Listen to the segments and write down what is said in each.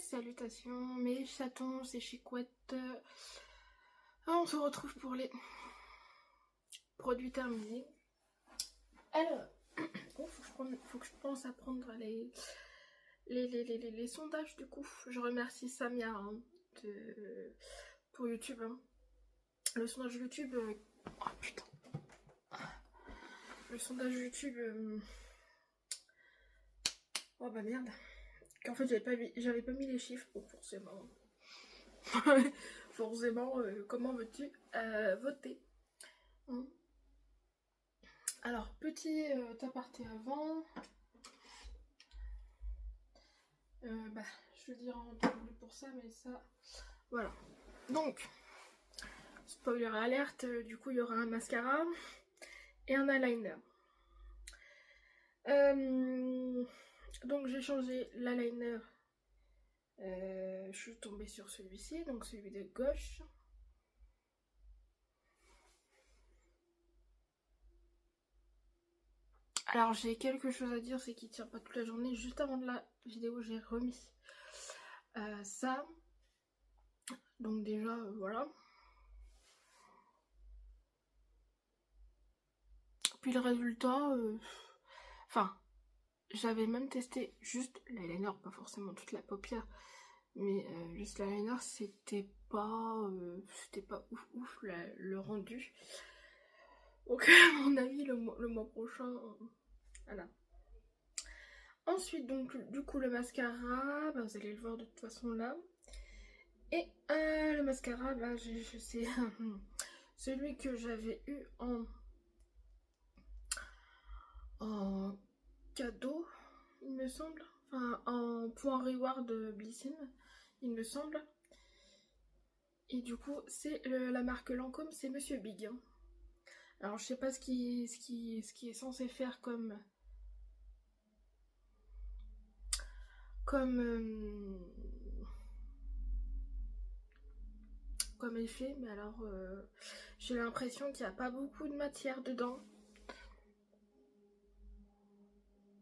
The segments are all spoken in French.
Salutations mes chatons, c'est Chicouette. On se retrouve pour les produits terminés. Alors, faut que je pense à prendre les sondages du coup. Je remercie Samia pour YouTube. Le sondage YouTube... oh putain. Le sondage YouTube... oh bah merde. Qu'en fait j'avais pas mis les chiffres. Oh forcément. Forcément, comment veux-tu voter Alors, petit aparté avant. Je veux dire en temps pour ça, mais ça... Voilà. Donc, spoiler alerte, du coup, il y aura un mascara et un eyeliner. Donc, j'ai changé l'eyeliner. Je suis tombée sur celui-ci, donc celui de gauche. Alors j'ai quelque chose à dire, c'est qu'il tient pas toute la journée. Juste avant de la vidéo, j'ai remis ça. Donc déjà, voilà. Puis le résultat, enfin, j'avais même testé juste l'eyeliner, pas forcément toute la paupière, mais juste l'eyeliner, c'était pas ouf le rendu. Donc à mon avis, le mois prochain, voilà. Ensuite, donc, du coup, le mascara, vous allez le voir de toute façon là. Et le mascara, je sais, celui que j'avais eu en cadeau, il me semble. Enfin, en point reward Blissim, il me semble. Et du coup, c'est la marque Lancôme, c'est Monsieur Big. Hein. Alors, je sais pas ce qui est censé faire comme effet, mais alors j'ai l'impression qu'il n'y a pas beaucoup de matière dedans.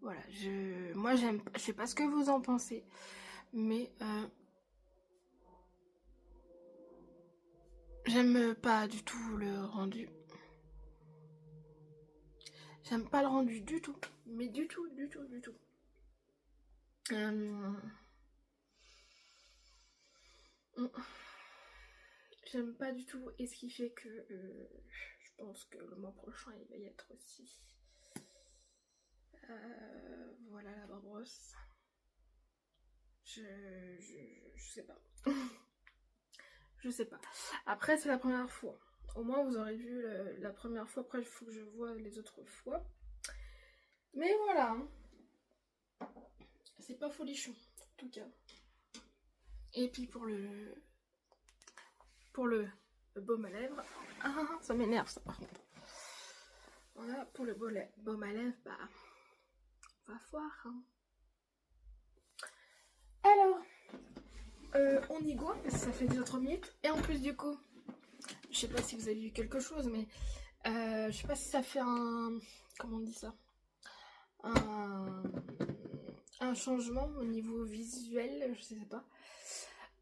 Voilà, moi j'aime, je sais pas ce que vous en pensez, mais j'aime pas du tout le rendu. J'aime pas le rendu du tout, mais du tout. J'aime pas du tout, et ce qui fait que je pense que le mois prochain il va y être aussi. Voilà la barbrosse. Je sais pas. Je sais pas. Après c'est la première fois. Au moins vous aurez vu la première fois. Après il faut que je vois les autres fois. Mais voilà. C'est pas folichon en tout cas. Et puis pour le baume à lèvres. Ah, ça m'énerve ça par contre. Voilà, pour le baume à lèvres, on va voir. Hein. Alors, on y go, parce que ça fait 2-3 minutes. Et en plus, du coup, je sais pas si vous avez vu quelque chose, mais je sais pas si ça fait un... Comment on dit ça, un changement au niveau visuel, je sais pas.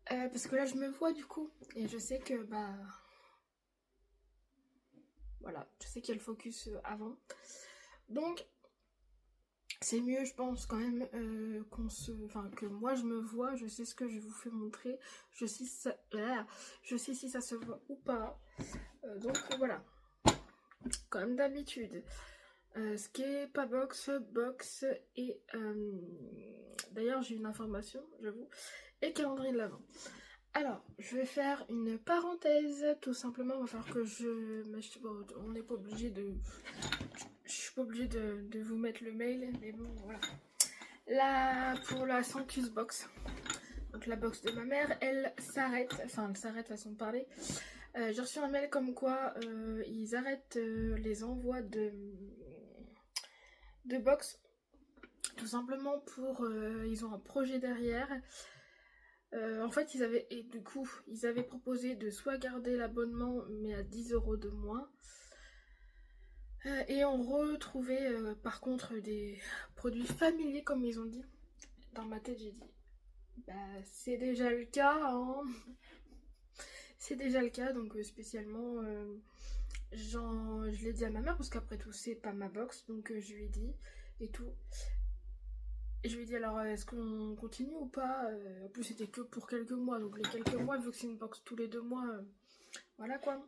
Parce que là, je me vois du coup, et je sais que, voilà, je sais qu'il y a le focus avant. Donc, c'est mieux, je pense, quand même, que moi, je me vois, je sais ce que je vous fais montrer, je sais si ça se voit ou pas. Donc, voilà. Comme d'habitude. Ce qui est pas box et... D'ailleurs, j'ai une information, j'avoue, et calendrier de l'avant. Alors, je vais faire une parenthèse, tout simplement. Il va falloir que on n'est pas obligé de... Je suis pas obligée de vous mettre le mail, mais bon, voilà. Là, pour la Sanctus Box, donc la box de ma mère, elle s'arrête façon de parler. J'ai reçu un mail comme quoi ils arrêtent les envois de box, tout simplement pour... ils ont un projet derrière. En fait, ils avaient proposé de soit garder l'abonnement, mais à 10 € de moins. Et on retrouvait par contre des produits familiers, comme ils ont dit. Dans ma tête, j'ai dit c'est déjà le cas, hein. C'est déjà le cas, donc spécialement, je l'ai dit à ma mère, parce qu'après tout, c'est pas ma box, donc je lui ai dit et tout. Et je lui ai dit, alors, est-ce qu'on continue ou pas? En plus, c'était que pour quelques mois, donc les quelques mois, vu que c'est une box tous les 2 mois, voilà quoi.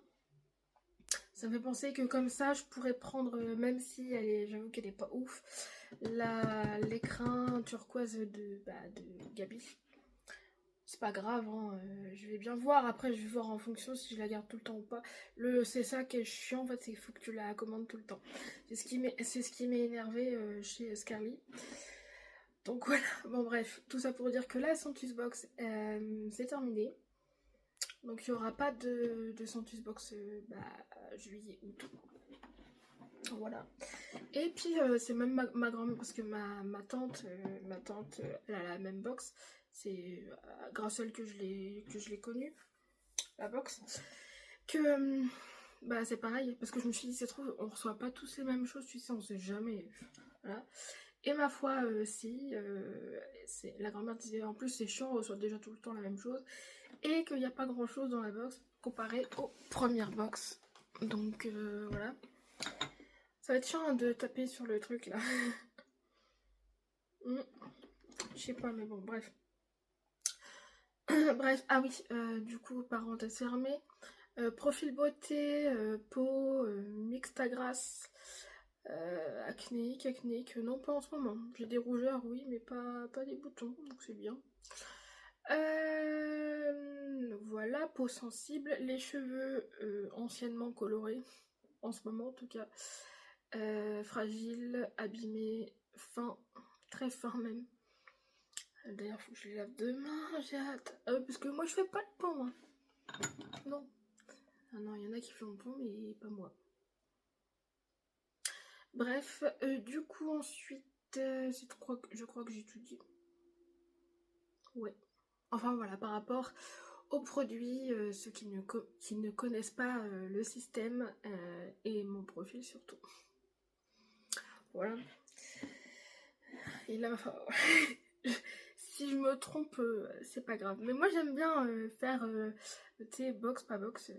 Ça me fait penser que comme ça, je pourrais prendre, même si j'avoue qu'elle est pas ouf, l'écrin turquoise de Gabi. C'est pas grave, hein, je vais bien voir. Après, je vais voir en fonction si je la garde tout le temps ou pas. C'est ça qui est chiant, en fait, c'est qu'il faut que tu la commandes tout le temps. C'est ce qui m'est énervé chez Scarly. Donc voilà, bon bref, tout ça pour dire que la Santus Box, c'est terminé. Donc il n'y aura pas de Santus Box juillet, août. Voilà. Et puis c'est même ma grand-mère, parce que ma tante, elle a la même box. C'est grâce à elle que je l'ai connue, la box. Que c'est pareil, parce que je me suis dit, c'est trop, on reçoit pas tous les mêmes choses, tu sais, on sait jamais. Voilà. Et ma foi, si, la grand-mère disait, en plus c'est chiant, on reçoit déjà tout le temps la même chose. Et qu'il n'y a pas grand chose dans la box comparé aux premières box. Donc voilà. Ça va être chiant de taper sur le truc là. Je sais pas, mais bon, bref. Bref, ah oui, du coup, parenthèse fermée. Profil beauté, peau, mixte grasse, acnéique, non pas en ce moment. J'ai des rougeurs, oui, mais pas des boutons, donc c'est bien. Voilà, peau sensible, les cheveux anciennement colorés, en ce moment en tout cas, fragile, abîmé, fin, très fin même. D'ailleurs, faut que je les lave demain, j'ai hâte. Parce que moi je fais pas le pont, hein. Non. Ah non, il y en a qui font le pont, mais pas moi. Bref, du coup ensuite, je crois que j'ai tout dit. Ouais. Enfin voilà, par rapport aux produits, ceux qui ne connaissent pas le système et mon profil surtout. Voilà. Et là, enfin, si je me trompe, c'est pas grave. Mais moi j'aime bien faire, tu sais, box, pas box,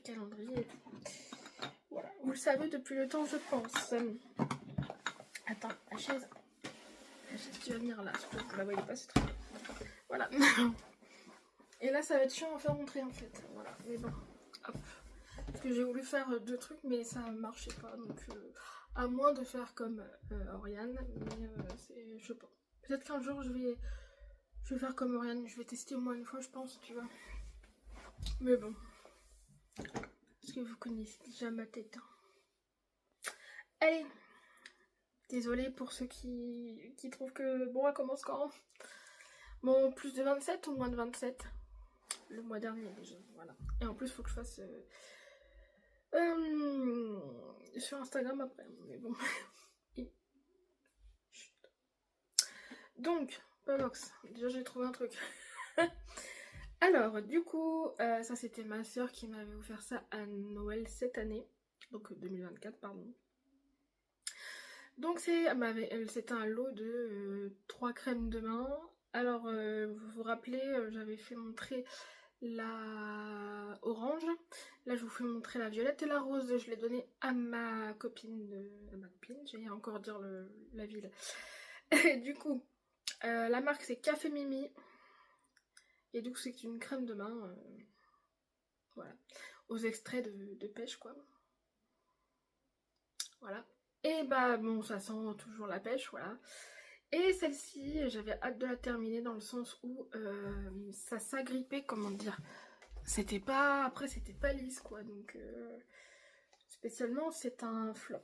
calendrier et tout. Voilà, vous le savez depuis le temps, je pense. Attends, la chaise qui va venir là, parce que vous la voyez pas, c'est très bien. Voilà. Et là, ça va être chiant à faire rentrer en fait. Voilà, mais bon, hop. Parce que j'ai voulu faire 2 trucs, mais ça marchait pas. Donc, à moins de faire comme Oriane, mais je sais pas. Peut-être qu'un jour, je vais faire comme Oriane. Je vais tester au moins une fois, je pense, tu vois. Mais bon. Parce que vous connaissez déjà ma tête. Hein. Allez. Désolée pour ceux qui trouvent que bon, elle commence quand? Bon, plus de 27 ou moins de 27? Le mois dernier déjà, voilà. Et en plus, il faut que je fasse sur Instagram après, mais bon. Donc, Pavox, déjà j'ai trouvé un truc. Alors, du coup, ça c'était ma soeur qui m'avait offert ça à Noël cette année, donc 2024, pardon. Donc c'était un lot de 3 crèmes de main. Alors, vous vous rappelez, j'avais fait montrer la orange. Là, je vous fais montrer la violette et la rose. Je l'ai donnée à ma copine, j'allais encore dire la ville. Du coup, la marque c'est Café Mimi. Et du coup, c'est une crème de main. Voilà. Aux extraits de pêche, quoi. Voilà. Et bah bon, ça sent toujours la pêche, voilà. Et celle-ci, j'avais hâte de la terminer dans le sens où ça s'agrippait, comment dire. C'était pas... Après, c'était pas lisse, quoi. Donc, spécialement, c'est un flop.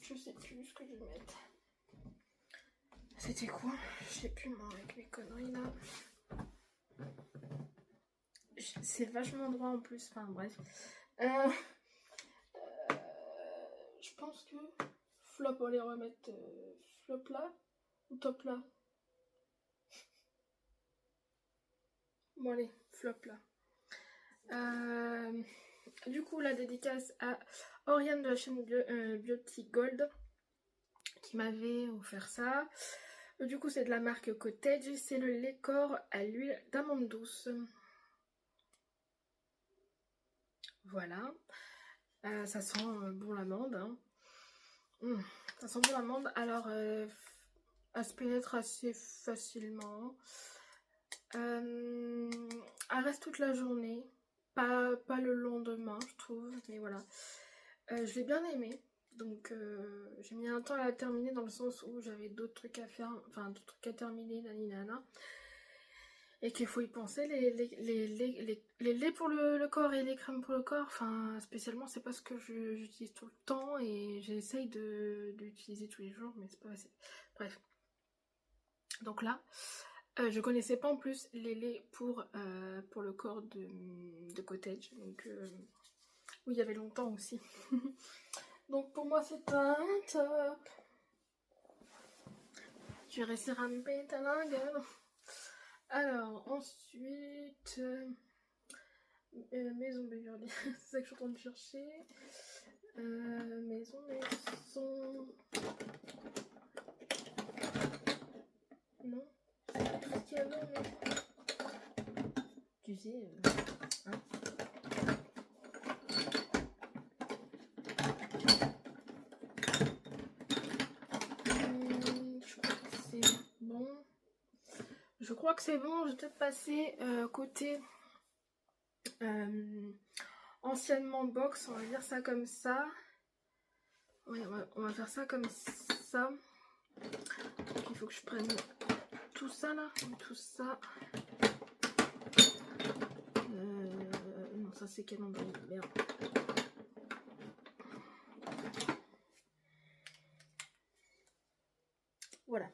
Je sais plus ce que je vais mettre. C'était quoi? Je sais plus, moi, avec mes conneries, là. C'est vachement droit, en plus. Enfin, bref. Je pense que flop, on va les remettre flop là ou top là. Bon allez, flop là. Du coup, la dédicace à Oriane de la chaîne Beauty Gold qui m'avait offert ça. Du coup, c'est de la marque Cottage, c'est le lait corps à l'huile d'amande douce. Voilà, ça sent bon l'amande. Hein. Ça sent bon l'amande. Alors, elle se pénètre assez facilement. Elle reste toute la journée, pas le lendemain, je trouve, mais voilà. Je l'ai bien aimé. Donc j'ai mis un temps à la terminer dans le sens où j'avais d'autres trucs à faire, enfin d'autres trucs à terminer, naninana. Et qu'il faut y penser, les laits pour le corps et les crèmes pour le corps, enfin spécialement c'est pas ce que j'utilise tout le temps et j'essaye d'utiliser tous les jours mais c'est pas assez. Bref. Donc là, je connaissais pas en plus les laits pour le corps de Cottage, donc oui il y avait longtemps aussi. Donc pour moi c'est un top. Je vais réussir à me péter la gueule. Alors ensuite, maison Beverly, c'est ça que je suis en train de chercher. Maison. Non, c'est tout ce qu'il y avait en maison. Tu sais, hein. Je crois que c'est bon. Je crois que c'est bon. Je vais peut-être passer côté anciennement box. On va dire ça comme ça. Ouais, on va faire ça comme ça. Donc, il faut que je prenne tout ça là. Tout ça. Non, ça c'est calendrier. Merde. Voilà.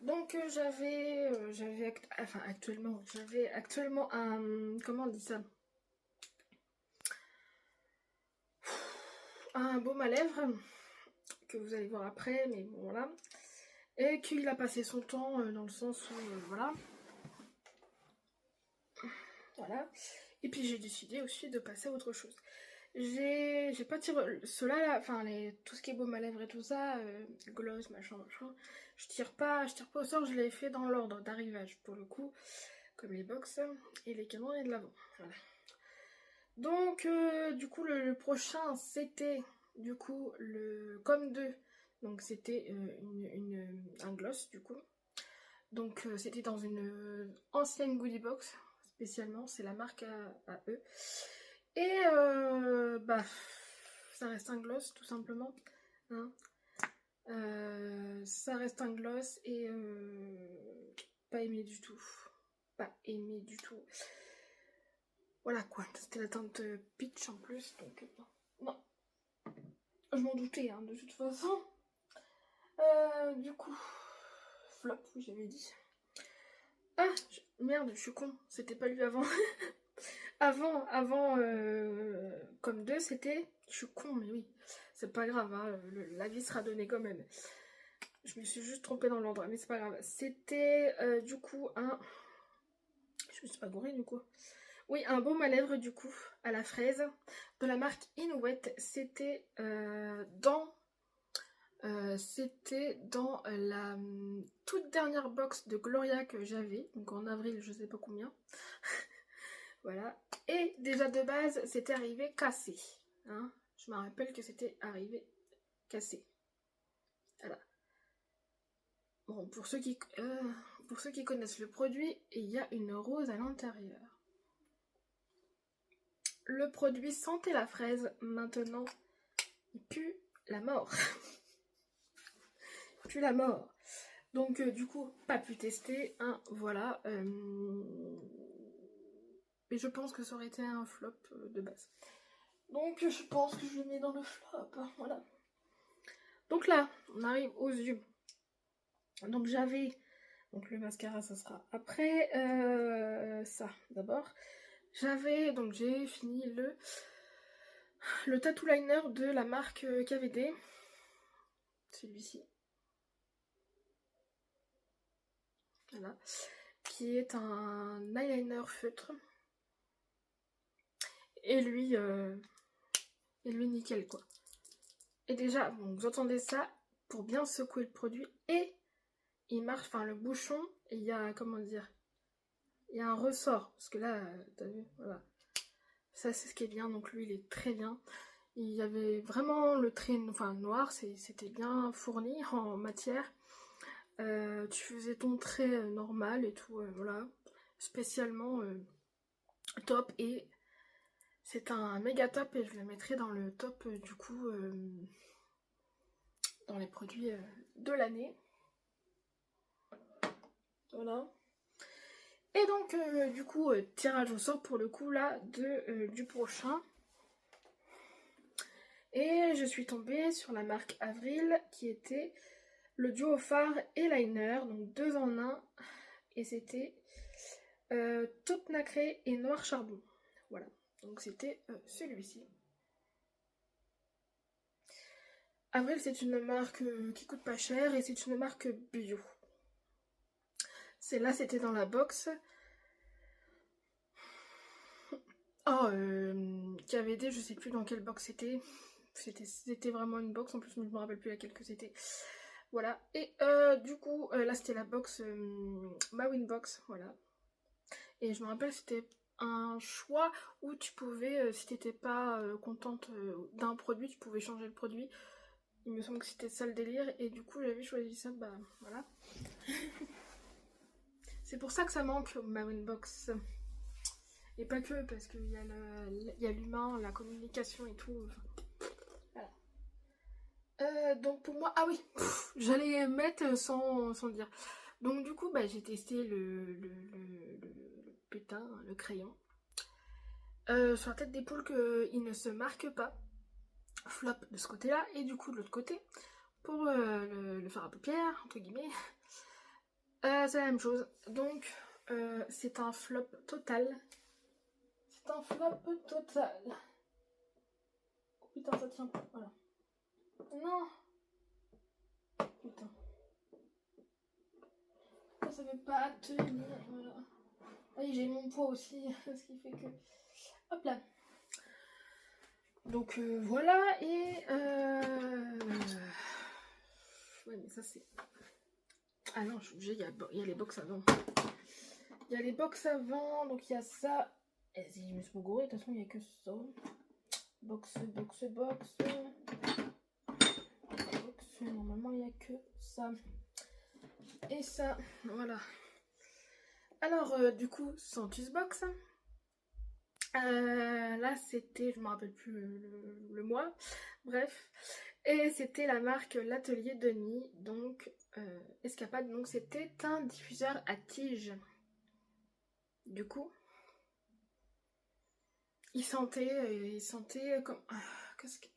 Donc j'avais actuellement un, comment on dit ça, un baume à lèvres que vous allez voir après, mais bon voilà, et qu'il a passé son temps dans le sens où voilà, et puis j'ai décidé aussi de passer à autre chose. J'ai pas tiré cela là, enfin tout ce qui est baume à lèvres et tout ça, gloss machin, je tire pas au sort, je l'ai fait dans l'ordre d'arrivage pour le coup, comme les box et les canons et de l'avant. Voilà. Donc du coup le prochain c'était du coup le comme 2, donc c'était un gloss du coup. Donc c'était dans une ancienne goodie box spécialement, c'est la marque à eux. Et bah ça reste un gloss tout simplement. Hein. Ça reste un gloss et pas aimé du tout. Pas aimé du tout. Voilà quoi, c'était la teinte peach en plus, donc non. Je m'en doutais hein, de toute façon. Du coup, flop, oui j'avais dit. Ah, merde, je suis con, c'était pas lui avant. avant, comme 2, c'était... Je suis con, mais oui, c'est pas grave, hein, l'avis sera donné quand même. Je me suis juste trompée dans l'ordre, mais c'est pas grave. C'était du coup un... Je me suis pas gourée du coup. Oui, un baume à lèvres du coup, à la fraise, de la marque Inouette. C'était dans la toute dernière box de Gloria que j'avais, donc en avril, je sais pas combien. Voilà. Et déjà de base, c'était arrivé cassé. Hein, je me rappelle que c'était arrivé cassé. Voilà. Bon, pour ceux qui connaissent le produit, il y a une rose à l'intérieur. Le produit sentait la fraise, maintenant il pue la mort. Il pue la mort. Donc du coup, pas pu tester, hein, voilà. Et je pense que ça aurait été un flop de base. Donc je pense que je le mets dans le flop, voilà. Donc là, on arrive aux yeux. Donc j'avais, donc le mascara ça sera après, ça d'abord. Donc j'ai fini le tattoo liner de la marque KVD, celui-ci. Voilà, qui est un eyeliner feutre. Et lui nickel quoi. Et déjà, bon, vous entendez ça, pour bien secouer le produit et il marche, enfin le bouchon, et il y a, comment dire, il y a un ressort, parce que là, t'as vu, voilà. Ça c'est ce qui est bien, donc lui il est très bien. Il y avait vraiment le trait noir, c'était bien fourni en matière. Tu faisais ton trait normal et tout, voilà. Spécialement top, et c'est un méga top, et je le mettrai dans le top du coup dans les produits de l'année. Voilà. Et donc du coup tirage au sort pour le coup là du prochain. Et je suis tombée sur la marque Avril qui était le duo fard et liner, donc 2 en 1. Et c'était taupe nacré et noir charbon. Voilà, donc c'était celui-ci. Avril, c'est une marque qui coûte pas cher et c'est une marque bio. Celle-là, c'était dans la box. Oh, KVD, je sais plus dans quelle box c'était. C'était vraiment une box, en plus je me rappelle plus laquelle que c'était. Voilà, et du coup, là c'était la box, ma Winbox, voilà. Et je me rappelle, c'était un choix où tu pouvais, si t'étais pas contente d'un produit, tu pouvais changer le produit. Il me semble que c'était ça le délire, et du coup j'avais choisi ça, bah voilà. C'est pour ça que ça manque ma Winbox. Et pas que, parce qu'il y a l'humain, la communication et tout. Voilà. Donc pour moi, ah oui, j'allais mettre sans dire. Donc du coup, bah, j'ai testé le putain, le crayon. Sur la tête des poules qu'il ne se marque pas. Flop de ce côté-là, et du coup de l'autre côté, pour le fard à paupières, entre guillemets, c'est la même chose. Donc c'est un flop total. C'est un flop total. Oh, putain, ça tient pas, voilà. Non. Putain. Ça veut pas tenir, voilà. Oui, j'ai mon poids aussi, ce qui fait que... Hop là. Donc voilà, et... Ouais, mais ça c'est... Ah non, je suis obligée, il y a les box avant. Il y a les box avant, donc il y a ça. Et si je me suis gourée, de toute façon, il n'y a que ça. Box. Normalement, il n'y a que ça. Et ça, voilà. Alors, du coup, Santus Box. Là, c'était, je me rappelle plus le mois. Bref. Et c'était la marque L'Atelier Denis. Donc, Escapade. Donc, c'était un diffuseur à tige. Du coup, il sentait comme...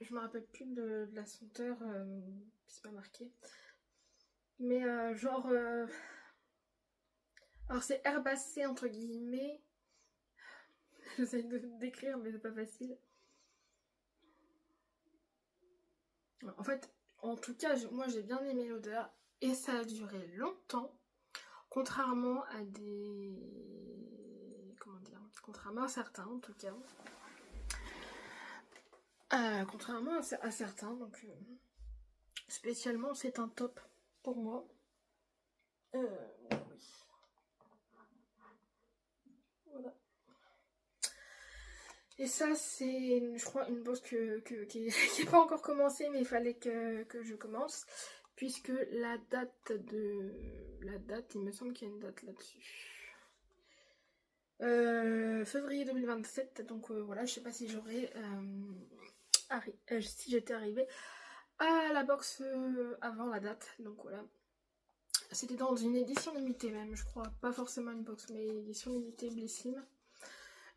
je me rappelle plus de la senteur, c'est pas marqué. Mais genre... alors c'est herbacé entre guillemets. J'essaie de décrire mais c'est pas facile. En fait, en tout cas, moi j'ai bien aimé l'odeur. Et ça a duré longtemps. Contrairement à des... Comment dire? Contrairement à certains en tout cas. Contrairement à certains, donc spécialement c'est un top pour moi. Oui. Voilà. Et ça c'est, je crois, une bosse qui n'est pas encore commencée, mais il fallait que je commence. Puisque la date, il me semble qu'il y a une date là-dessus. Février 2027, donc voilà, je sais pas si j'aurais si j'étais arrivée à la box avant la date, donc voilà. C'était dans une édition limitée même, je crois, pas forcément une box, mais édition limitée Blissim.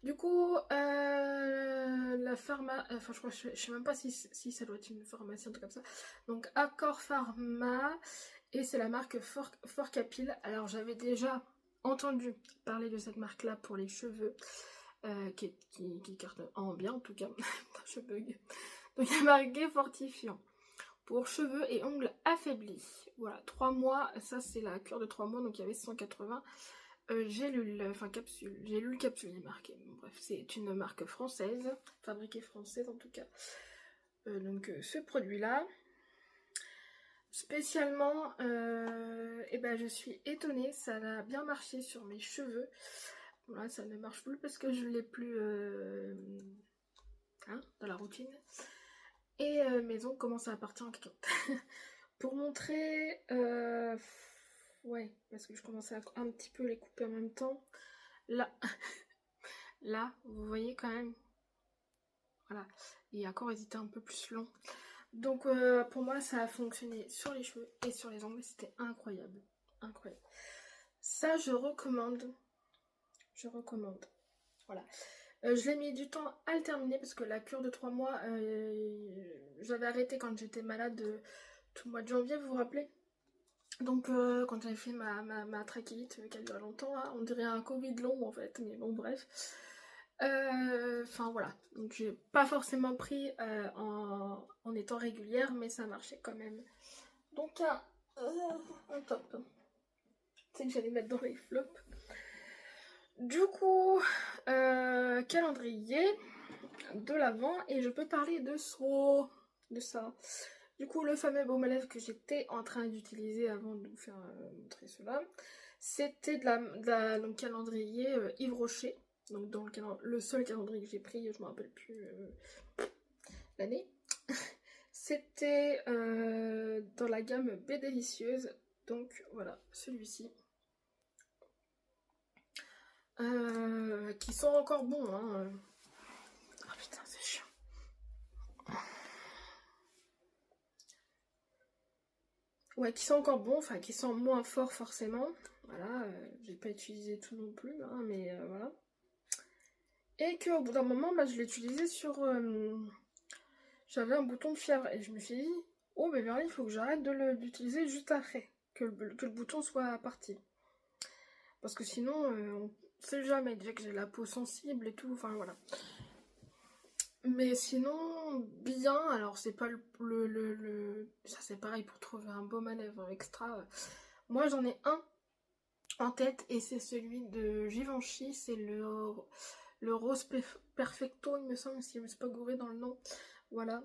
Du coup, la pharma, enfin je sais même pas si ça doit être une pharmacie, un truc comme ça. Donc Accor Pharma, et c'est la marque Fort Capil. Alors j'avais déjà entendu parler de cette marque là pour les cheveux, qui cartonne en bien en tout cas. Je bug. Donc il y a marqué fortifiant pour cheveux et ongles affaiblis. Voilà, 3 mois, ça c'est la cure de 3 mois, donc il y avait 180 gélule, enfin capsule, gélule capsule est marqué. Bon, bref, c'est une marque française, fabriquée française en tout cas. Donc ce produit là, spécialement, et ben je suis étonnée, ça a bien marché sur mes cheveux. Voilà, ça ne marche plus parce que je l'ai plus dans la routine. Et mes ongles commencent à partir en cacahuète. Pour montrer, ouais, parce que je commençais à un petit peu les couper en même temps. Là, là, vous voyez quand même. Voilà, et encore ils étaient un peu plus longs. Donc pour moi ça a fonctionné sur les cheveux et sur les ongles, c'était incroyable. Incroyable. Ça je recommande. Je recommande. Voilà. Je l'ai mis du temps à le terminer parce que la cure de 3 mois, j'avais arrêté quand j'étais malade tout le mois de janvier, vous vous rappelez? Donc quand j'avais fait ma trachéite qui a duré longtemps, hein, on dirait un Covid long en fait, mais bon bref. Enfin voilà, donc j'ai pas forcément pris en étant régulière, mais ça marchait quand même. Donc un top. Tu sais que j'allais mettre dans les flops. Du coup, calendrier de l'avant et je peux parler de ça. Du coup, le fameux baume à lèvres que j'étais en train d'utiliser avant de vous faire montrer cela, c'était donc, calendrier Yves Rocher. Donc dans le seul calendrier que j'ai pris, je me rappelle plus l'année. C'était dans la gamme B Délicieuse. Donc voilà, celui-ci. Qui sont encore bons, hein. Oh putain, c'est chiant. Ouais, qui sont encore bons, enfin qui sont moins forts forcément. Voilà, j'ai pas utilisé tout non plus, hein, mais voilà. Et qu'au bout d'un moment, bah, je l'ai utilisé sur... j'avais un bouton de fièvre et je me suis dit, oh mais Berlin, il faut que j'arrête d'utiliser juste après, que le bouton soit parti. Parce que sinon, on sait jamais, déjà que j'ai la peau sensible et tout, enfin voilà. Mais sinon, bien, alors c'est pas ça c'est pareil pour trouver un baume à lèvres extra. Moi j'en ai un en tête et c'est celui de Givenchy, c'est le Rose Perfecto, il me semble, si je me suis pas gourée dans le nom. Voilà,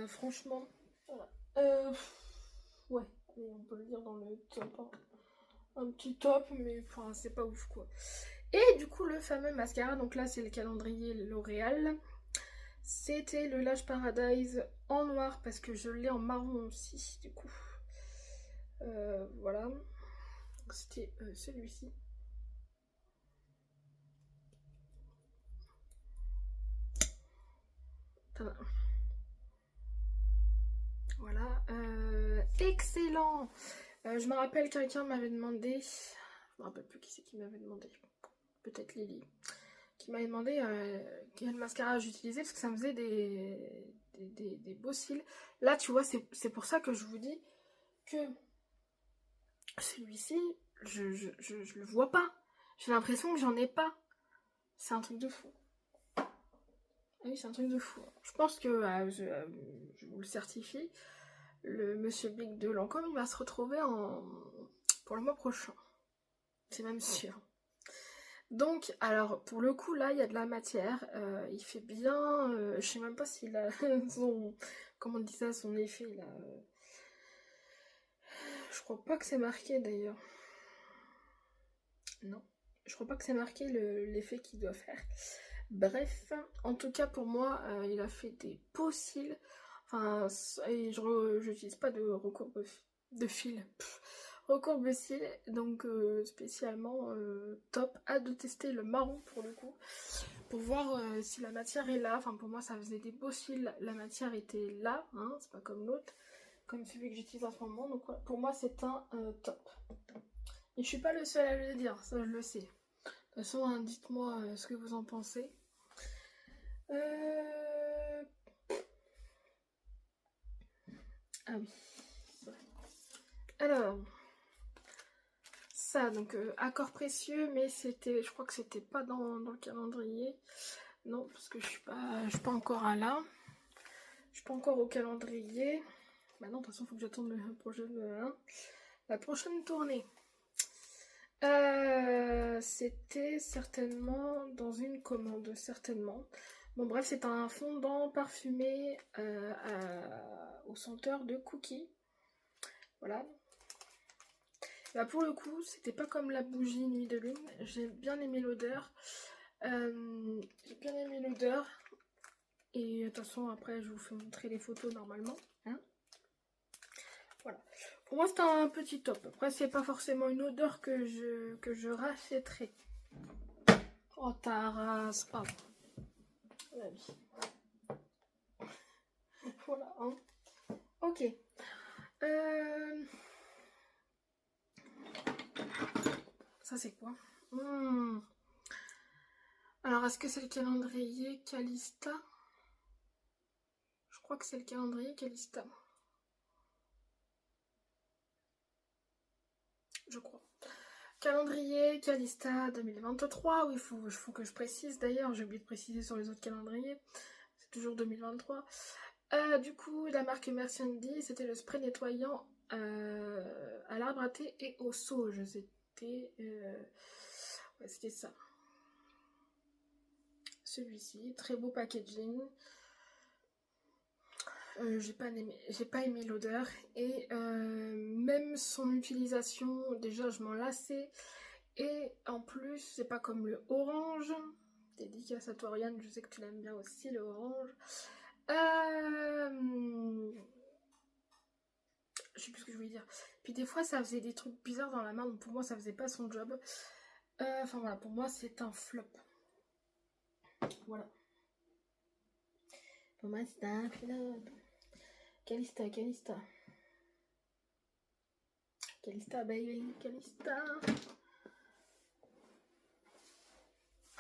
franchement, voilà. Ouais, et on peut le dire dans le top, hein. Un petit top, mais enfin c'est pas ouf quoi. Et du coup le fameux mascara, donc là c'est le calendrier L'Oréal. C'était le Lash Paradise en noir parce que je l'ai en marron aussi du coup. Voilà. C'était celui-ci. Voilà. Excellent. Je me rappelle quelqu'un m'avait demandé. Je me rappelle plus qui c'est qui m'avait demandé. Peut-être Lily. Qui m'avait demandé quel mascara j'utilisais parce que ça me faisait des beaux cils. Là, tu vois, c'est pour ça que je vous dis que celui-ci, je le vois pas. J'ai l'impression que j'en ai pas. C'est un truc de fou. Ah oui, c'est un truc de fou. Je pense que, je vous le certifie, le monsieur Big de Lancôme, il va se retrouver pour le mois prochain. C'est même sûr. Donc, alors, pour le coup, là, il y a de la matière. Il fait bien... je sais même pas s'il a son... Comment on dit ça, son effet, là. Je crois pas que c'est marqué, d'ailleurs. Non. Je crois pas que c'est marqué l'effet qu'il doit faire. Bref, en tout cas, pour moi, il a fait des beaux cils. Enfin, et je n'utilise pas de recourbe de fil. Recourbe cils, donc spécialement top. Hâte de tester le marron pour le coup. Pour voir si la matière est là. Enfin, pour moi, ça faisait des beaux cils. La matière était là, hein, c'est pas comme l'autre. Comme celui que j'utilise en ce moment. Donc pour moi, c'est un top. Et je suis pas le seul à le dire, ça je le sais. De toute façon, hein, dites-moi ce que vous en pensez. Ah oui. Alors, ça, donc accord précieux, mais c'était, je crois que c'était pas dans le calendrier. Non, parce que je suis pas encore à là. Je suis pas encore au calendrier. Bah non, de toute façon, il faut que j'attende la prochaine tournée. C'était certainement dans une commande, certainement. Bon bref, c'est un fondant parfumé au senteur de cookies. Voilà. Bah pour le coup, c'était pas comme la bougie Nuit de Lune. J'ai bien aimé l'odeur. J'ai bien aimé l'odeur. Et de toute façon, après, je vous fais montrer les photos normalement. Hein, voilà. Pour moi, c'est un petit top. Après, c'est pas forcément une odeur que je rachèterai. Oh, ta race. Oh, la vie. Voilà. Hein. Ok. Ça, c'est quoi? Alors, est-ce que c'est le calendrier Calista? Je crois que c'est le calendrier Calista. Je crois. Calendrier Calista 2023. Oui, il faut que je précise. D'ailleurs, j'ai oublié de préciser sur les autres calendriers. C'est toujours 2023. Du coup, la marque Mercendi, c'était le spray nettoyant à l'arbre à thé et au sauge. C'était... ouais, c'était ça. Celui-ci, très beau packaging. J'ai pas aimé l'odeur et même son utilisation, déjà je m'en lassais et en plus c'est pas comme le orange. Dédicace à toi Oriane, je sais que tu l'aimes bien aussi le orange. Je sais plus ce que je voulais dire. Puis des fois ça faisait des trucs bizarres dans la main, donc pour moi ça faisait pas son job. Enfin voilà, pour moi c'est un flop. Voilà. Pour moi c'est un flop. Calista, Calista. Calista, baby, Calista.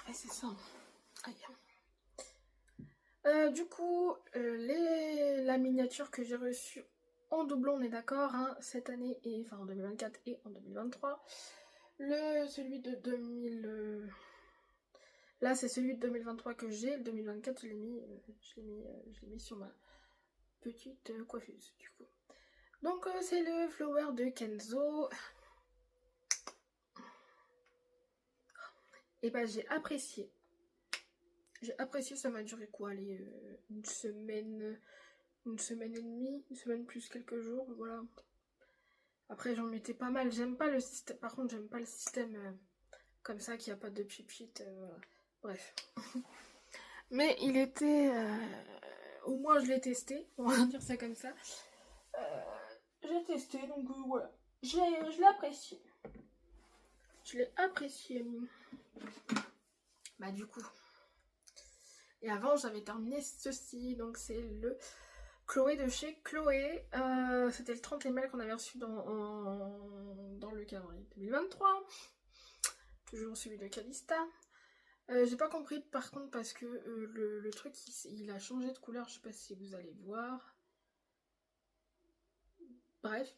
Ouais, c'est ça. Aïe. Du coup, la miniature que j'ai reçue en doublon, on est d'accord, hein, cette année, et enfin en 2024 et en 2023. Celui de 2000... là, c'est celui de 2023 que j'ai. Le 2024, je l'ai mis sur ma petite coiffeuse, du coup. Donc, c'est le flower de Kenzo. Et bah, j'ai apprécié. Ça m'a duré quoi, allez, une semaine et demie, une semaine plus quelques jours, voilà. Après j'en mettais pas mal, j'aime pas le système, par contre j'aime pas le système comme ça, qu'il n'y a pas de pipit, voilà. Bref. Mais il était, au moins je l'ai testé, on va dire ça comme ça. J'ai testé, donc voilà. Je l'ai apprécié. Je l'ai apprécié. Bah du coup. Et avant j'avais terminé ceci, donc c'est le Chloé de chez Chloé. C'était le 30 ml qu'on avait reçu dans le calendrier 2023. Toujours celui de Calista. J'ai pas compris par contre parce que le truc il a changé de couleur, je sais pas si vous allez voir. Bref.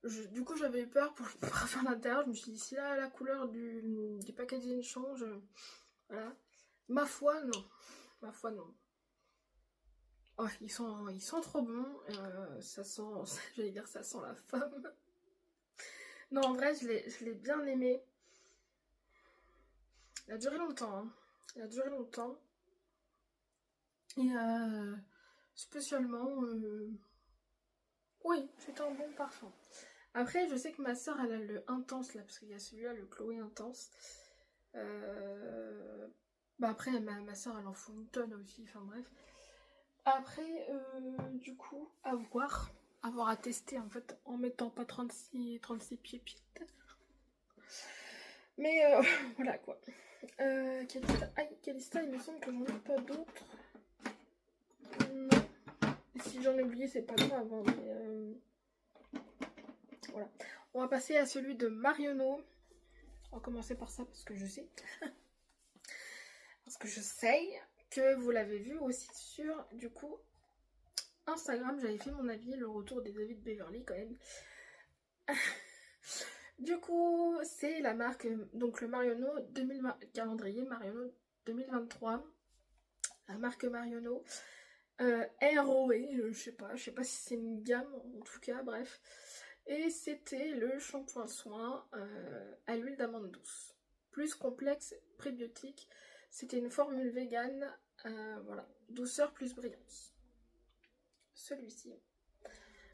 Du coup j'avais eu peur pour le parfum à l'intérieur, je me suis dit si là la couleur du packaging change, voilà. Ma foi non. Ma foi non. Oh, ils sont trop bons, ça sent, j'allais dire ça sent la femme. Non en vrai je l'ai bien aimé. Il a duré longtemps, hein. Il a duré longtemps. Et spécialement, oui, c'est un bon parfum. Après, je sais que ma soeur, elle a le intense là, parce qu'il y a celui-là, le Chloé intense. Bah après, ma soeur, elle en fout une tonne aussi, enfin bref. Après, du coup, à voir, avoir à tester en fait, en mettant pas 36 pieds. Mais voilà quoi. Calista, il me semble que j'en ai pas d'autres. Non. Si j'en ai oublié, c'est pas grave. Hein, mais voilà. On va passer à celui de Marionneau. On va commencer par ça parce que je sais. Parce que je sais que vous l'avez vu aussi sur, du coup, Instagram. J'avais fait mon avis, le retour des avis de Beverly quand même. Du coup, c'est la marque, donc le Marionneau 2020, calendrier Marionneau 2023. La marque Marionneau. ROE, je sais pas si c'est une gamme, en tout cas, bref. Et c'était le shampoing soin à l'huile d'amande douce. Plus complexe, prébiotique. C'était une formule vegan, voilà. Douceur plus brillance. Celui-ci.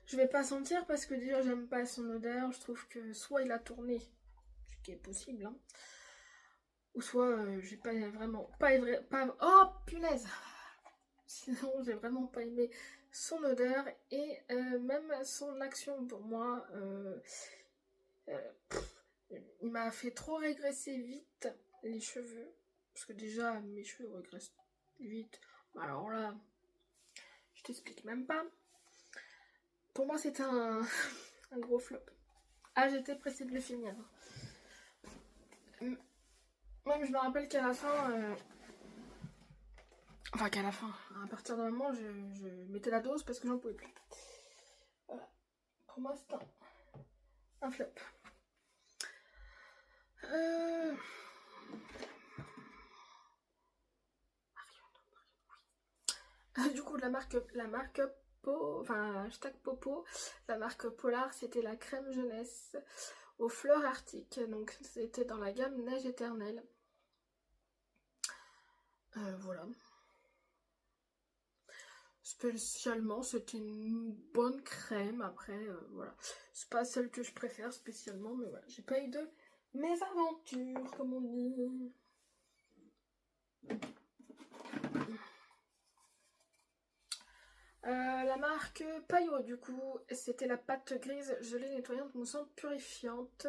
Je vais pas sentir parce que déjà j'aime pas son odeur. Je trouve que soit il a tourné, ce qui est possible, hein, ou soit j'ai pas vraiment pas. Oh punaise! Sinon j'ai vraiment pas aimé son odeur et même son action pour moi. Il m'a fait trop régresser vite les cheveux. Parce que déjà mes cheveux régressent vite. Alors là, je t'explique même pas. Pour moi c'était un gros flop. Ah, j'étais pressée de le finir. Même je me rappelle qu'à la fin... Enfin qu'à la fin, à partir d'un moment, je mettais la dose parce que j'en pouvais plus. Voilà. Pour moi c'est un flop. Du coup, la marque enfin hashtag Popo, la marque Polar, c'était la crème jeunesse aux fleurs arctiques. Donc c'était dans la gamme Neige éternelle. Voilà. Spécialement, c'était une bonne crème. Après, voilà. C'est pas celle que je préfère spécialement, mais voilà. J'ai pas eu de mésaventures, comme on dit. La marque Payot, du coup, c'était la pâte grise gelée nettoyante moussante purifiante.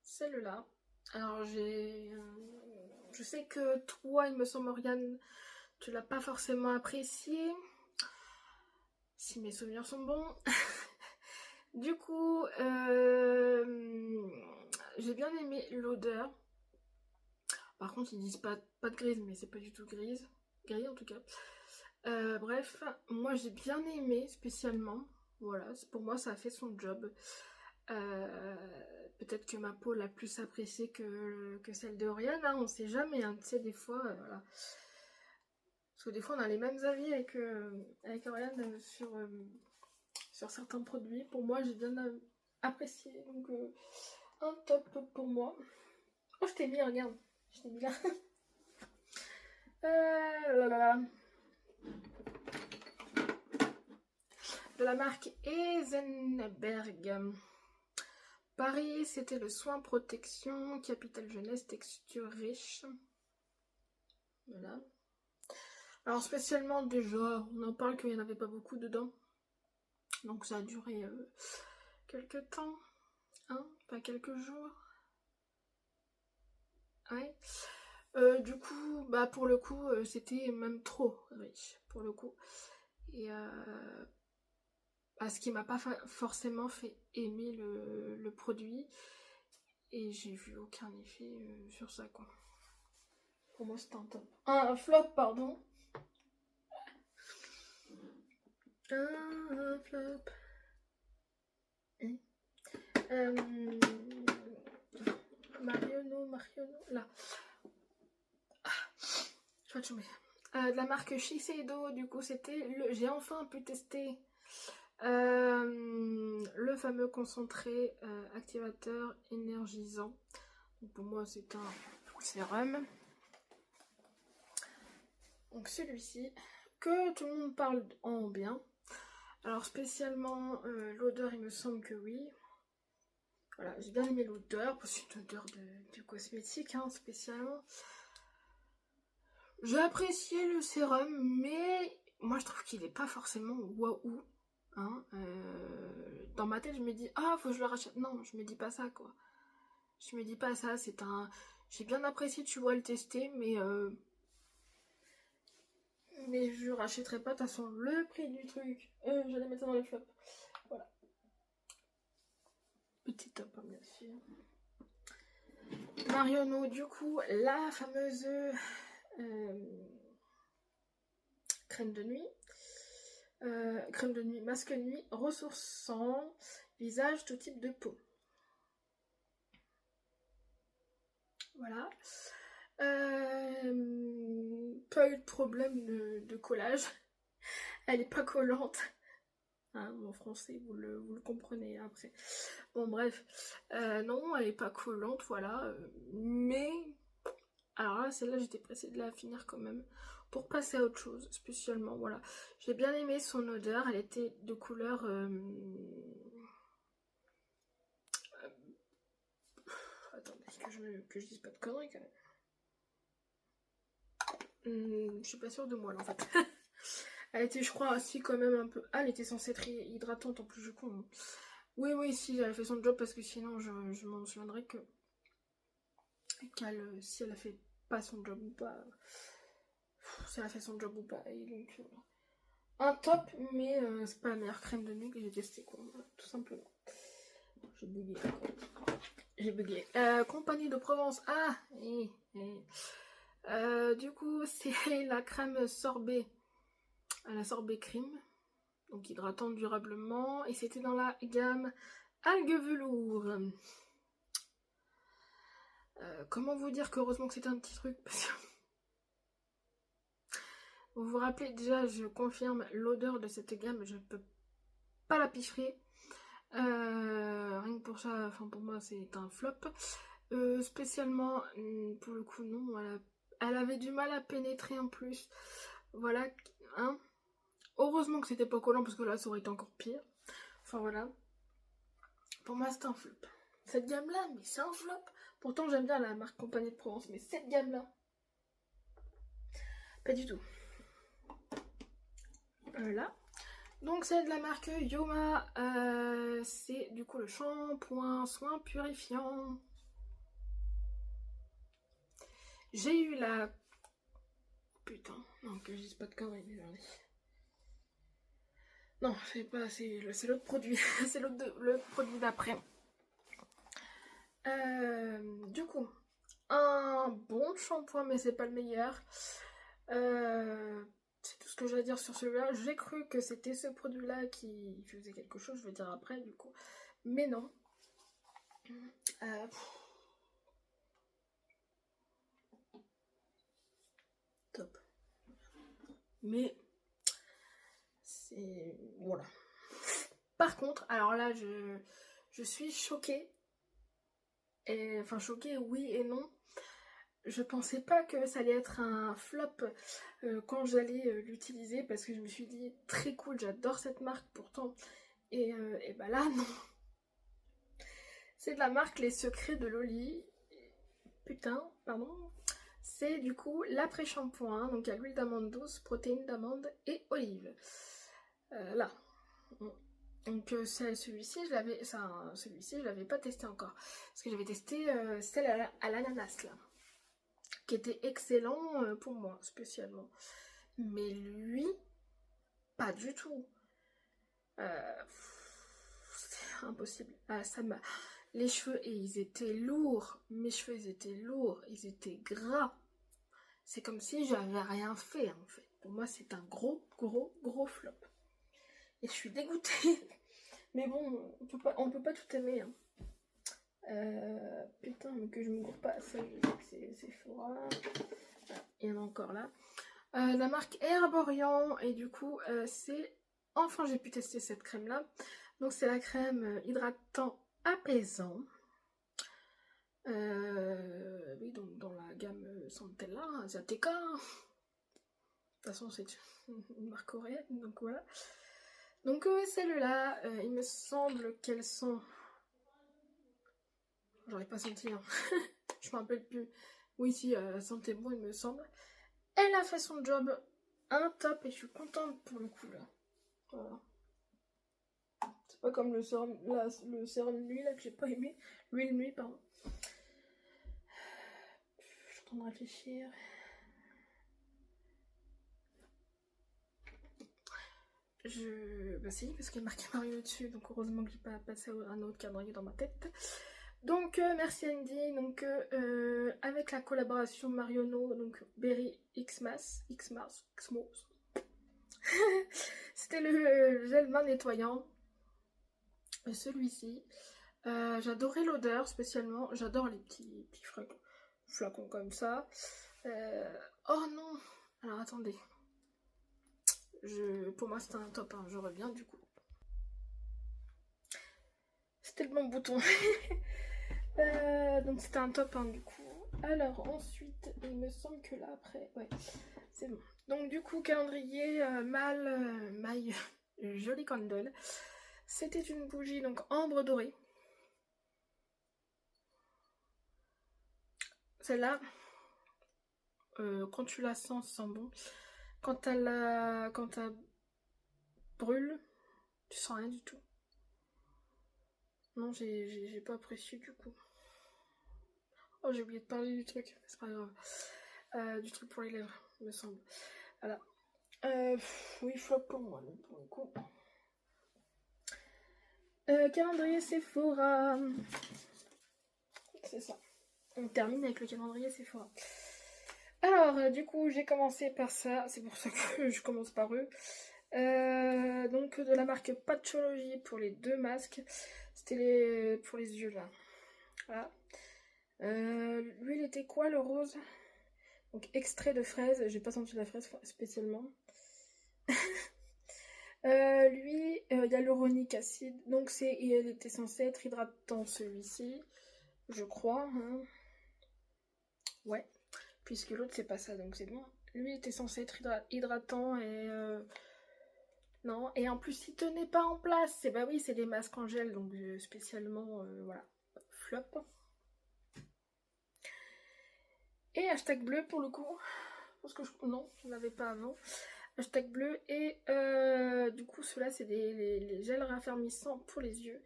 Celle-là. Alors je sais que toi, il me semble, Morgane, tu l'as pas forcément apprécié. Si mes souvenirs sont bons. Du coup, j'ai bien aimé l'odeur. Par contre, ils disent pas de grise, mais c'est pas du tout grise. Gris en tout cas. Bref, moi j'ai bien aimé spécialement. Voilà, pour moi ça a fait son job. Peut-être que ma peau l'a plus appréciée que celle de Oriane, hein, on sait jamais, hein, tu sais, des fois, voilà. Parce que des fois on a les mêmes avis avec Oriane sur certains produits. Pour moi j'ai bien apprécié, donc un top pour moi. Oh, je t'ai mis, regarde, je t'ai mis là. Là. De la marque Eisenberg. Paris, c'était le soin protection, Capital Jeunesse, texture riche. Voilà. Alors spécialement déjà, on en parle qu'il n'y en avait pas beaucoup dedans. Donc ça a duré quelques temps, hein, pas quelques jours. Ouais. Du coup, bah pour le coup, c'était même trop riche, pour le coup. Et ce qui m'a pas forcément fait aimer le produit. Et j'ai vu aucun effet sur ça, quoi. Pour moi, c'était un top. Un flop, pardon. Un flop. Marionneau, là. Je vais te chômer. De la marque Shiseido, du coup, c'était j'ai enfin pu tester le fameux concentré activateur énergisant. Donc pour moi, c'est un sérum. Donc celui-ci, que tout le monde parle en bien. Alors spécialement l'odeur, il me semble que oui. Voilà, j'ai bien aimé l'odeur, parce que c'est une odeur de cosmétique, hein, spécialement. J'ai apprécié le sérum, mais moi je trouve qu'il n'est pas forcément waouh. Hein, dans ma tête, je me dis, ah, faut que je le rachète. Non, je me dis pas ça, quoi. Je me dis pas ça, c'est un... J'ai bien apprécié, tu vois, le tester, mais je rachèterai pas, de toute façon, le prix du truc. J'allais mettre ça dans les flops. Voilà. Petit top, hein, bien sûr. Marionneau, du coup, la fameuse crème de nuit. Crème de nuit, masque de nuit, ressourçant, visage, tout type de peau. Voilà. Pas eu de problème de collage. Elle est pas collante. Hein, mon français, vous le comprenez après. Bon, bref. Non, elle est pas collante, voilà. Mais... Alors là, celle-là, j'étais pressée de la finir quand même. pour passer à autre chose, spécialement, voilà. J'ai bien aimé son odeur, elle était de couleur... Attendez, que je dise pas de conneries quand même. Je suis pas sûre de moi là en fait. Elle était, je crois, aussi quand même un peu... Ah, elle était censée être hydratante en plus, je con. Hein. Oui, si, elle a fait son job parce que sinon je m'en souviendrai que... si elle a fait pas son job ou pas... Si elle a fait son job ou pas. Et donc, un top, mais c'est pas la meilleure crème de nuit que j'ai testée, quoi. Voilà, tout simplement. J'ai bugué. J'ai bugué. Compagnie de Provence. Ah du coup, c'est la crème sorbet. La sorbet cream. Donc hydratante durablement. Et c'était dans la gamme Algue Velours. Comment vous dire qu'heureusement que c'était un petit truc parce que... Vous vous rappelez déjà, je confirme l'odeur de cette gamme, je peux pas la piffrer. Rien que pour ça, enfin pour moi c'est un flop. Spécialement, pour le coup non, elle avait du mal à pénétrer en plus. Voilà, hein. Heureusement que c'était pas collant parce que là ça aurait été encore pire. Enfin voilà. Pour moi c'est un flop. Cette gamme là, mais c'est un flop. Pourtant j'aime bien la marque Compagnie de Provence, mais cette gamme là, pas du tout. Là. Donc c'est de la marque Yoma, c'est du coup le shampoing soin purifiant. J'ai eu la... Putain, non que je dise pas de conneries, non, c'est pas, c'est l'autre produit, c'est le produit d'après. Du coup, un bon shampoing mais c'est pas le meilleur. C'est tout ce que j'ai à dire sur celui-là. J'ai cru que c'était ce produit-là qui faisait quelque chose, je vais dire après du coup. Mais non. Top. Mais c'est... Voilà. Par contre, alors là, je suis choquée. Et, enfin, choquée, oui et non. Je pensais pas que ça allait être un flop quand j'allais l'utiliser parce que je me suis dit très cool, j'adore cette marque pourtant. Et bah là, non. C'est de la marque Les Secrets de Loli. Putain, pardon. C'est du coup l'après-shampoing. Donc il y a l'huile d'amande douce, protéines d'amande et olive. Là. Donc celui-ci, je l'avais pas testé encore. Parce que j'avais testé celle à l'ananas là. Qui était excellent pour moi, spécialement. Mais lui, pas du tout. C'est impossible. Ça m'a... Les cheveux, et ils étaient lourds. Mes cheveux, ils étaient lourds. Ils étaient gras. C'est comme si j'avais rien fait, en fait. Pour moi, c'est un gros flop. Et je suis dégoûtée. Mais bon, on peut pas tout aimer. Hein. Putain, mais que je me gourre pas. Ça, c'est fort. Il y en a encore là. La marque Herborian. Et du coup, c'est... Enfin, j'ai pu tester cette crème-là. Donc, c'est la crème hydratant apaisant. Oui, donc dans la gamme Santella, Zateca. De toute façon, c'est une marque coréenne, donc voilà. Donc, celles-là, il me semble qu'elles sont... J'aurais pas senti, hein. Je me rappelle plus. Oui, si, sentait bon, il me semble. Elle a fait son job, un top, et je suis contente pour le coup, là. Voilà. C'est pas comme le sérum nuit, là, que j'ai pas aimé. L'huile nuit, pardon. Je suis en train de réfléchir. Bah si, parce qu'il y a marqué Mario dessus, donc heureusement que j'ai pas passé un autre calendrier dans ma tête. Donc merci Andy, donc avec la collaboration Marionneau, donc Berry Xmas, c'était le gel main nettoyant, celui-ci. J'adorais l'odeur spécialement, j'adore les petits flacons comme ça. Oh non, alors attendez. Pour moi c'était un top, hein. Je reviens du coup. C'était le bon bouton. Donc c'était un top 1 du coup. Alors ensuite, il me semble que là après, ouais, c'est bon. Donc du coup, calendrier maille Jolie Candle. C'était une bougie donc ambre dorée. Celle-là, quand tu la sens, ça sent bon. Quand elle brûle, tu sens rien du tout. Non, j'ai pas apprécié du coup. Oh, j'ai oublié de parler du truc, c'est pas grave. Du truc pour les lèvres, il me semble. Voilà. Oui, flop pour moi, pour le coup. Calendrier Sephora. C'est ça. On termine avec le calendrier Sephora. Alors, du coup, j'ai commencé par ça. C'est pour ça que je commence par eux. Donc, de la marque Patchology pour les 2 masques. C'était pour les yeux, là. Voilà. Lui, il était quoi, le rose? Donc, extrait de fraise. J'ai pas senti la fraise spécialement. Lui, il y a l'uronique acide. Donc, il était censé être hydratant, celui-ci. Je crois. Hein. Ouais. Puisque l'autre, c'est pas ça. Donc, c'est bon. Lui, était censé être hydratant et... Non. Et en plus, il tenait pas en place. Bah oui, c'est des masques en gel. Donc, spécialement, voilà. Flop. Et hashtag bleu pour le coup. Parce que non, je n'avais pas avant. Hashtag bleu. Et du coup, ceux-là, c'est les gels raffermissants pour les yeux.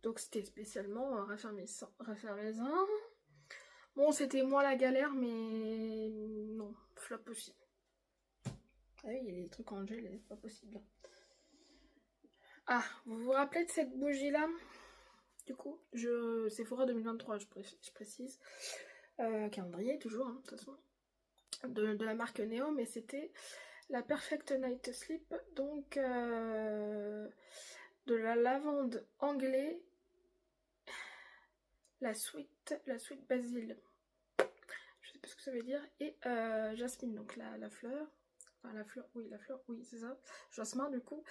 Donc, c'était spécialement raffermissant. Bon, c'était moins la galère, mais non, flop aussi. Ah oui, il y a des trucs en gel, c'est pas possible. Ah, vous vous rappelez de cette bougie-là? Du coup, Sephora 2023, je précise. Calendrier, toujours, hein, de toute façon. De la marque Neo, mais c'était la Perfect Night Sleep, donc de la lavande anglais, la sweet basil, je sais pas ce que ça veut dire, et jasmine, donc la fleur, enfin la fleur, oui c'est ça, jasmin du coup.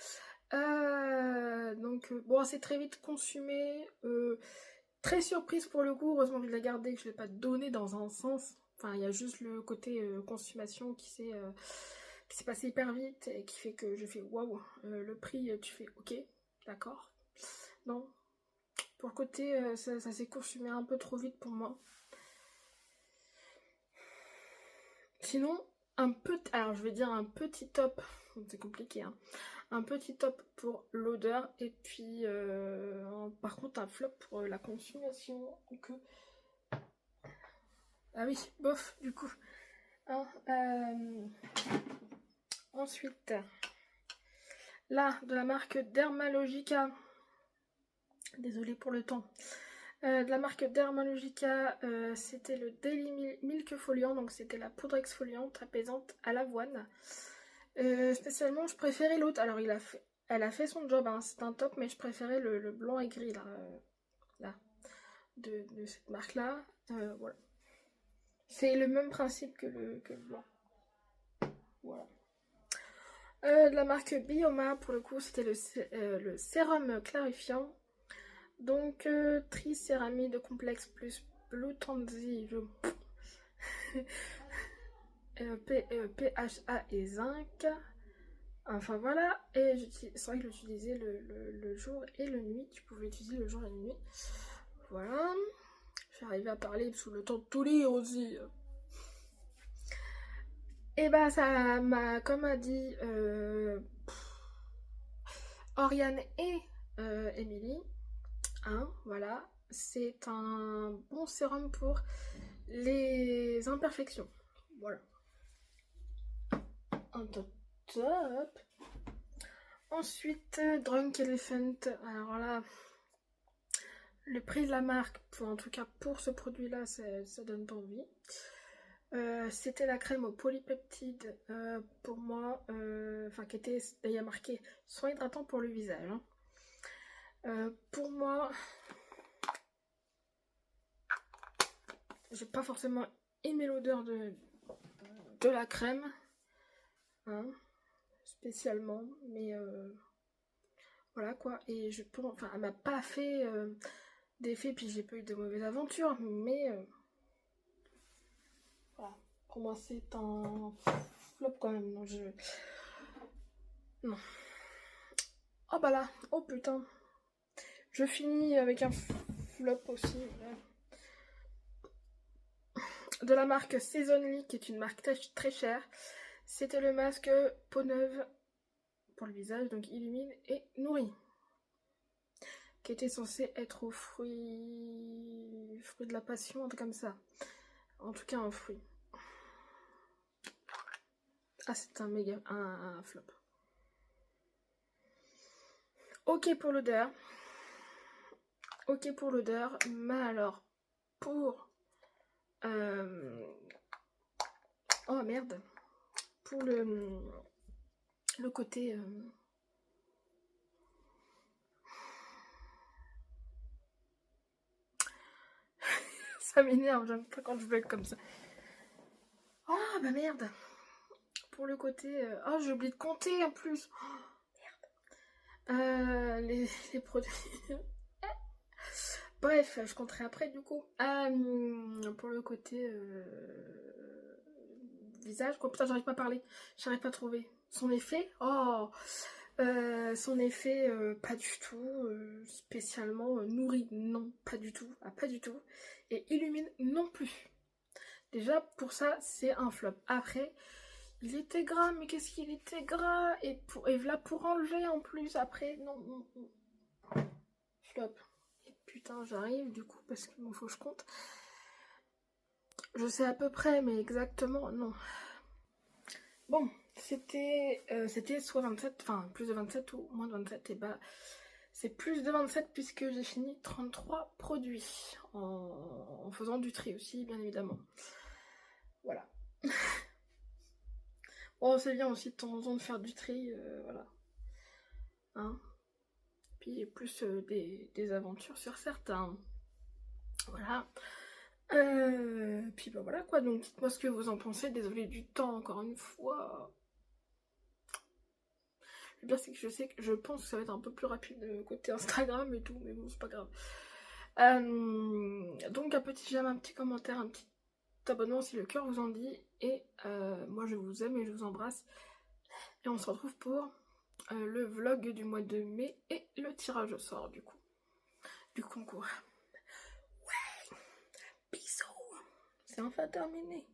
Donc bon, c'est très vite consumé, très surprise pour le coup, heureusement que je l'ai gardé, que je l'ai pas donné dans un sens. Enfin, il y a juste le côté consommation qui s'est passé hyper vite et qui fait que je fais waouh, le prix, tu fais ok, d'accord. Non, pour le côté, ça s'est consumé un peu trop vite pour moi. Sinon, alors je vais dire un petit top, c'est compliqué, hein. Un petit top pour l'odeur et puis par contre un flop pour la consommation. Donc, ah oui, bof, du coup. Hein, ensuite, là, de la marque Dermalogica. Désolée pour le temps. De la marque Dermalogica, c'était le Daily Milk Foliant, donc c'était la poudre exfoliante apaisante à l'avoine. Spécialement, je préférais l'autre. Alors, elle a fait son job, hein, c'est un top, mais je préférais le blanc et gris là de cette marque-là. Voilà. C'est le même principe que le blanc. Voilà. De la marque Bioma, pour le coup, c'était le sérum clarifiant. Donc, tricéramide complexe plus Blue Tansy, PHA et zinc. Enfin voilà, et c'est vrai que j'utilisais le jour et le nuit. Tu pouvais utiliser le jour et la nuit. Voilà. J'arrivais à parler sous le temps de tout lire aussi. Et bah ça m'a, comme a dit Oriane et Émilie, hein, voilà, c'est un bon sérum pour les imperfections. Voilà. Un top top. Ensuite, Drunk Elephant. Alors là, le prix de la marque, en tout cas pour ce produit-là, ça donne pas envie. C'était la crème au polypeptide pour moi, enfin qui était d'ailleurs marqué soin hydratant pour le visage. Hein. Pour moi, j'ai pas forcément aimé l'odeur de la crème, hein, spécialement, mais voilà quoi. Et je pense, enfin, elle m'a pas fait d'effet, puis j'ai pas eu de mauvaises aventures, mais Pour moi, c'est un flop quand même. Non, non. Oh bah là, oh putain. Je finis avec un flop aussi. De la marque Seasonly, qui est une marque très chère. C'était le masque peau neuve pour le visage, donc illumine et nourrit. Qui était censé être au fruit de la passion, un truc comme ça. En tout cas, un fruit. Ah, c'est un méga, un flop. Ok pour l'odeur. Ok pour l'odeur, mais alors, pour... Oh merde. Pour le côté... Ça m'énerve, j'aime pas quand je bug comme ça. Oh bah merde. Pour le côté... Oh, j'ai oublié de compter en plus. Oh, merde. Les produits... Bref, je compterai après du coup. Pour le côté visage, quoi. Putain, j'arrive pas à parler. J'arrive pas à trouver. Son effet, oh, son effet, pas du tout. Spécialement nourri, non, pas du tout. Ah, pas du tout. Et illumine non plus. Déjà, pour ça, c'est un flop. Après, il était gras, mais qu'est-ce qu'il était gras. Et là, pour enlever en plus, après, non, non, non. Flop. Putain, j'arrive du coup parce qu'il faut que je compte. Je sais à peu près, mais exactement, non. Bon, c'était soit 27, enfin plus de 27 ou moins de 27. Et bah, c'est plus de 27 puisque j'ai fini 33 produits en faisant du tri aussi, bien évidemment. Voilà. Bon, c'est bien aussi de temps en temps de faire du tri, voilà. Hein. Puis plus des aventures sur certains. Voilà. Puis bah voilà quoi, donc dites-moi ce que vous en pensez, désolée du temps encore une fois. Le pire c'est que je pense que ça va être un peu plus rapide côté Instagram et tout, mais bon c'est pas grave. Donc un petit j'aime, un petit commentaire, un petit abonnement si le cœur vous en dit, et moi je vous aime et je vous embrasse, et on se retrouve pour le vlog du mois de mai et le tirage au sort du coup, du concours. Ouais, bisous, c'est enfin terminé.